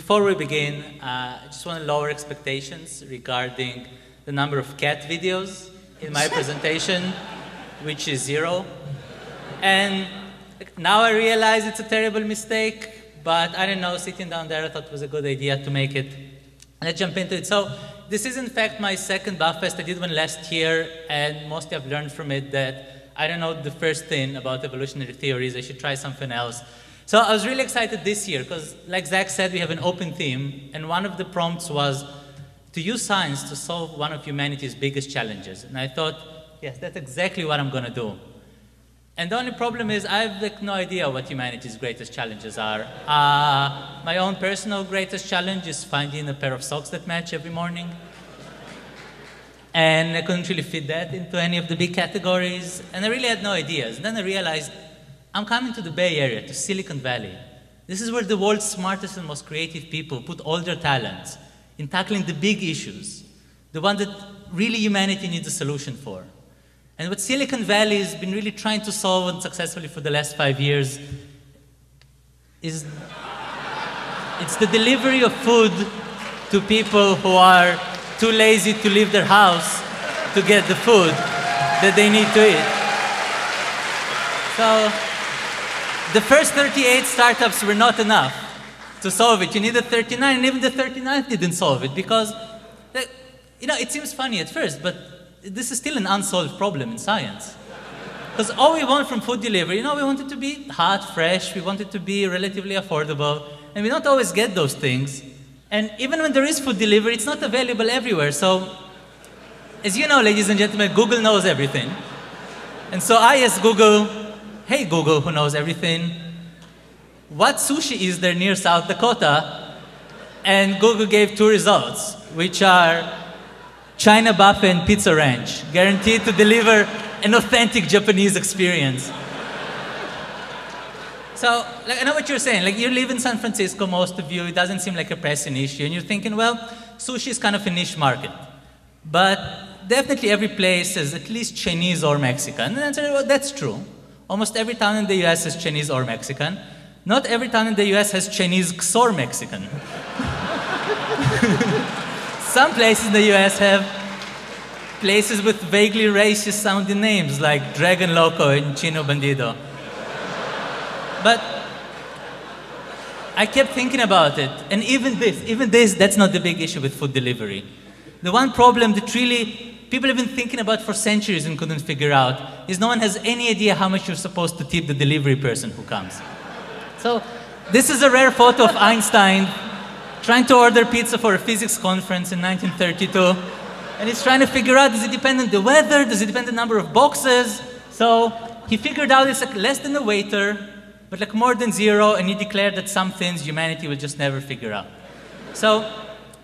Before we begin, I just want to lower expectations regarding the number of cat videos in my presentation, which is 0. And now I realize it's a terrible mistake, but I don't know, sitting down there I thought it was a good idea to make it. Let's jump into it. So this is in fact my second BAHFest. I did one last year, and mostly I've learned from it that I don't know the first thing about evolutionary theories. I should try something else. So I was really excited this year because, like Zach said, we have an open theme, and one of the prompts was to use science to solve one of humanity's biggest challenges. And I thought, yes, that's exactly what I'm going to do. And the only problem is I have no idea what humanity's greatest challenges are. My own personal greatest challenge is finding a pair of socks that match every morning. And I couldn't really fit that into any of the big categories. And I really had no ideas. And then I realized I'm coming to the Bay Area, to Silicon Valley. This is where the world's smartest and most creative people put all their talents in tackling the big issues, the one that really humanity needs a solution for. And what Silicon Valley has been really trying to solve unsuccessfully for the last 5 years is it's the delivery of food to people who are too lazy to leave their house to get the food that they need to eat. So the first 38 startups were not enough to solve it. You needed 39, and even the 39th didn't solve it because, you know, it seems funny at first, but this is still an unsolved problem in science. Because all we want from food delivery, you know, we want it to be hot, fresh, we want it to be relatively affordable, and we don't always get those things. And even when there is food delivery, it's not available everywhere. So, as you know, ladies and gentlemen, Google knows everything. And so I asked Google, hey Google, who knows everything, what sushi is there near South Dakota? And Google gave 2 results, which are China Buffet and Pizza Ranch, guaranteed to deliver an authentic Japanese experience. So, like, I know what you're saying. Like, you live in San Francisco, most of you. It doesn't seem like a pressing issue. And you're thinking, well, sushi is kind of a niche market. But definitely every place has at least Chinese or Mexican. And the answer is, well, that's true. Almost every town in the US has Chinese or Mexican. Not every town in the US has Chinese XOR Mexican. Some places in the US have places with vaguely racist sounding names like Dragon Loco and Chino Bandido. But I kept thinking about it, and even this, that's not the big issue with food delivery. The one problem that really people have been thinking about for centuries and couldn't figure out is no one has any idea how much you're supposed to tip the delivery person who comes. So this is a rare photo of Einstein trying to order pizza for a physics conference in 1932. And he's trying to figure out, does it depend on the weather? Does it depend on the number of boxes? So he figured out it's like less than a waiter, but like more than 0, and he declared that some things humanity will just never figure out. So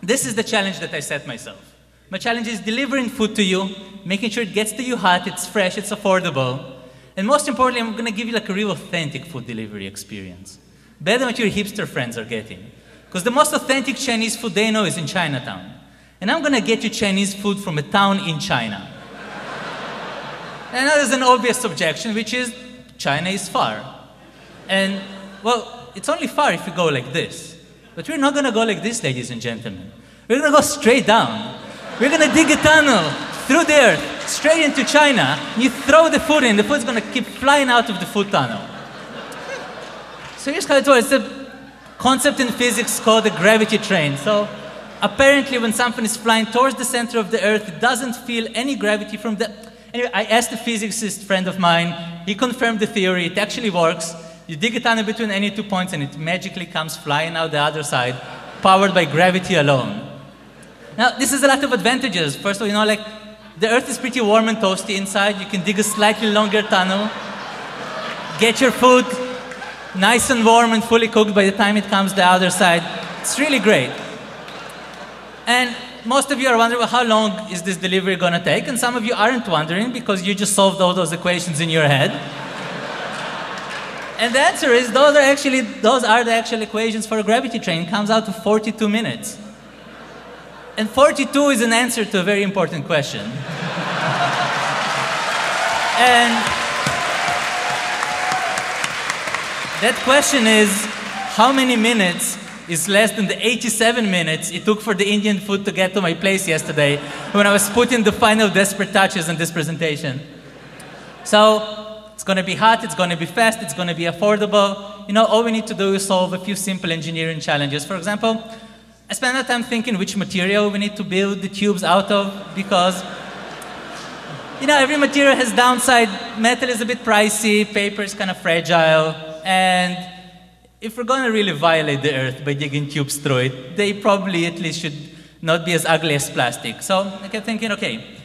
this is the challenge that I set myself. My challenge is delivering food to you, making sure it gets to you hot, it's fresh, it's affordable. And most importantly, I'm going to give you like a real authentic food delivery experience. Better than what your hipster friends are getting. Because the most authentic Chinese food they know is in Chinatown. And I'm going to get you Chinese food from a town in China. And now there's an obvious objection, which is China is far. And, well, it's only far if you go like this. But we're not going to go like this, ladies and gentlemen. We're going to go straight down. We're going to dig a tunnel through the earth, straight into China. You throw the food in, the food's going to keep flying out of the food tunnel. So here's how it works. It's a concept in physics called the gravity train. So apparently when something is flying towards the center of the earth, it doesn't feel any gravity from the... Anyway, I asked a physicist friend of mine. He confirmed the theory. It actually works. You dig a tunnel between any 2 points and it magically comes flying out the other side, powered by gravity alone. Now, this has a lot of advantages. First of all, you know, like, the earth is pretty warm and toasty inside. You can dig a slightly longer tunnel, get your food nice and warm and fully cooked by the time it comes the other side. It's really great. And most of you are wondering, well, how long is this delivery going to take? And some of you aren't wondering because you just solved all those equations in your head. And the answer is those are the actual equations for a gravity train. It comes out to 42 minutes. And 42 is an answer to a very important question. And that question is, how many minutes is less than the 87 minutes it took for the Indian food to get to my place yesterday when I was putting the final desperate touches on this presentation. So it's going to be hot, it's going to be fast, it's going to be affordable. You know, all we need to do is solve a few simple engineering challenges. For example, I spent a lot of time thinking which material we need to build the tubes out of, because you know, every material has downside. Metal is a bit pricey, paper is kind of fragile, and if we're going to really violate the Earth by digging tubes through it, they probably at least should not be as ugly as plastic. So I kept thinking, okay,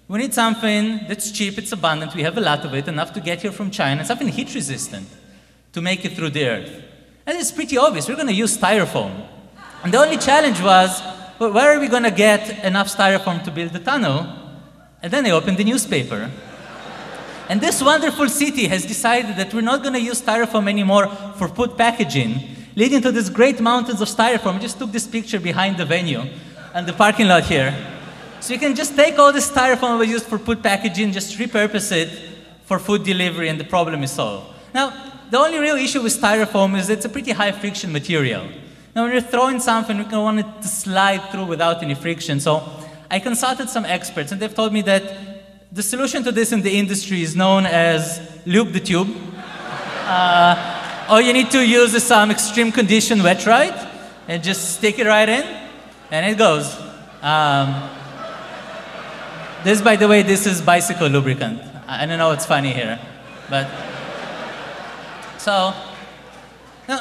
we need something that's cheap, it's abundant, we have a lot of it, enough to get here from China, something heat resistant to make it through the Earth. And it's pretty obvious, we're going to use styrofoam. And the only challenge was, well, where are we going to get enough styrofoam to build the tunnel? And then I opened the newspaper. And this wonderful city has decided that we're not going to use styrofoam anymore for food packaging, leading to these great mountains of styrofoam. I just took this picture behind the venue and the parking lot here. So you can just take all this styrofoam we used for food packaging, just repurpose it for food delivery, and the problem is solved. Now, the only real issue with styrofoam is it's a pretty high friction material. Now, when you're throwing something, we want it to slide through without any friction. So I consulted some experts, and they've told me that the solution to this in the industry is known as loop the tube. All you need to use is some extreme condition wet ride, and just stick it right in, and it goes. This, by the way, this is bicycle lubricant. I don't know what's funny here, but so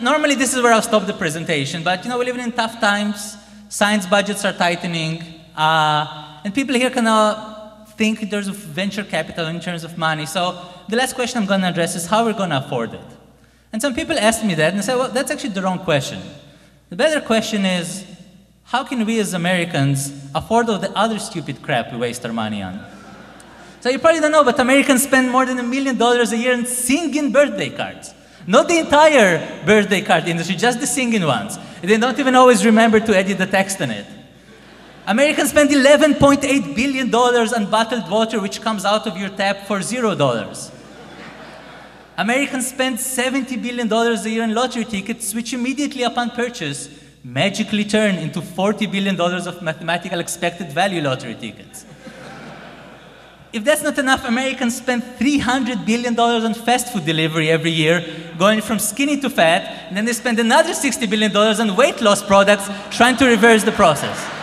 normally this is where I'll stop the presentation. But you know, we live in tough times. Science budgets are tightening. And people here can think in terms of venture capital, in terms of money. So the last question I'm going to address is how we're going to afford it. And some people ask me that, and I say, well, that's actually the wrong question. The better question is, how can we as Americans afford all the other stupid crap we waste our money on? So you probably don't know, but Americans spend more than $1 million a year on singing birthday cards. Not the entire birthday card industry, just the singing ones. They don't even always remember to edit the text in it. Americans spend $11.8 billion on bottled water, which comes out of your tap for $0. Americans spend $70 billion a year on lottery tickets, which immediately upon purchase magically turn into $40 billion of mathematical expected value lottery tickets. If that's not enough, Americans spend $300 billion on fast food delivery every year, going from skinny to fat, and then they spend another $60 billion on weight loss products, trying to reverse the process.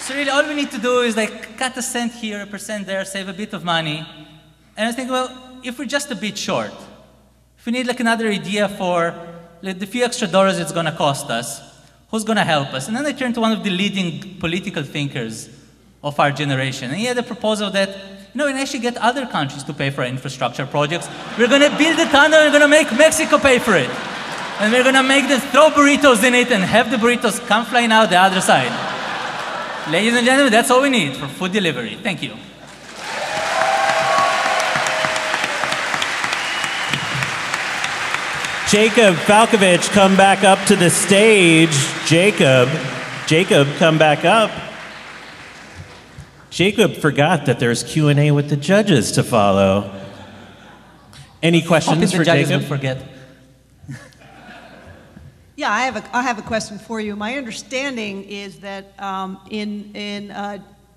So really, all we need to do is like cut a cent here, a percent there, save a bit of money. And I was thinking, well, if we're just a bit short, if we need like another idea for like, the few extra dollars it's going to cost us, who's going to help us? And then I turned to one of the leading political thinkers of our generation. And he had a proposal that, you know, we can actually get other countries to pay for our infrastructure projects. We're going to build a tunnel, we're going to make Mexico pay for it. And we're going to make them throw burritos in it and have the burritos come flying out the other side. Ladies and gentlemen, that's all we need for food delivery. Thank you. Jacob Falkovich, come back up to the stage. Jacob, come back up. Jacob forgot that there's Q&A with the judges to follow. Any questions for Jacob? Forget. Yeah, I have a question for you. My understanding is that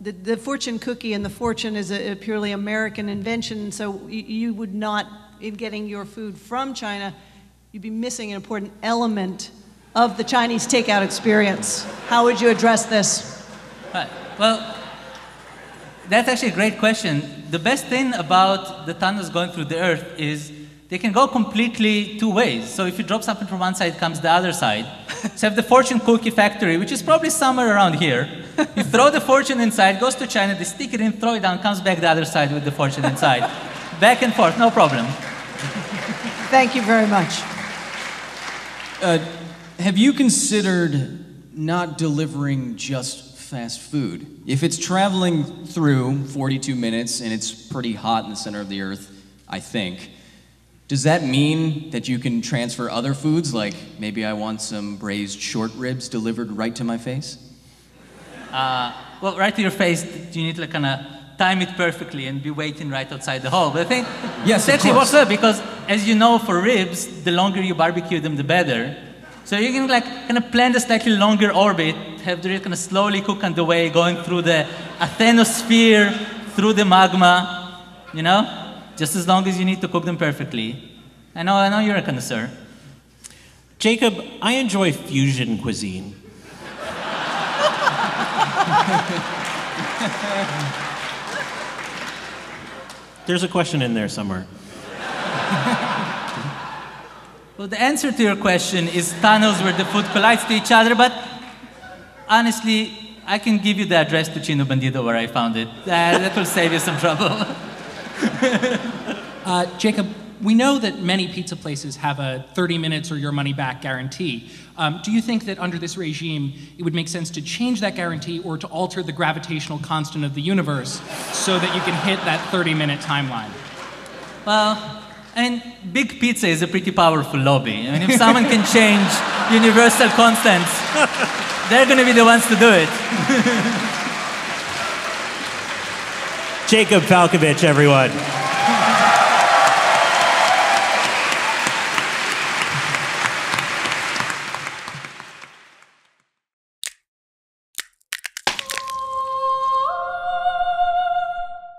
the fortune cookie and the fortune is a purely American invention, so you would not, in getting your food from China, you'd be missing an important element of the Chinese takeout experience. How would you address this? Well, that's actually a great question. The best thing about the tunnels going through the Earth is they can go completely two ways. So if you drop something from one side, it comes the other side. So you have the fortune cookie factory, which is probably somewhere around here. You throw the fortune inside, goes to China, they stick it in, throw it down, comes back the other side with the fortune inside. Back and forth, no problem. Thank you very much. Have you considered not delivering just fast food? If it's traveling through 42 minutes and it's pretty hot in the center of the Earth, I think, does that mean that you can transfer other foods, like maybe I want some braised short ribs delivered right to my face? Well, right to your face, do you need to like kind of time it perfectly and be waiting right outside the hole. But I think Yes, it of actually course. works well because, as you know, for ribs, the longer you barbecue them, the better. So you can like kind of plan a slightly longer orbit, have the ribs kind of slowly cook on the way, going through the asthenosphere, through the magma, you know, just as long as you need to cook them perfectly. I know you're a connoisseur. Jacob, I enjoy fusion cuisine. There's a question in there somewhere. Well, the answer to your question is tunnels where the food collides to each other, but honestly, I can give you the address to Chino Bandido where I found it. That will save you some trouble. Jacob, we know that many pizza places have a 30 minutes or your money back guarantee. Do you think that under this regime, it would make sense to change that guarantee or to alter the gravitational constant of the universe so that you can hit that 30-minute timeline? Well, I mean, big pizza is a pretty powerful lobby. I mean, if someone can change universal constants, they're going to be the ones to do it. Jacob Falkovich, everyone.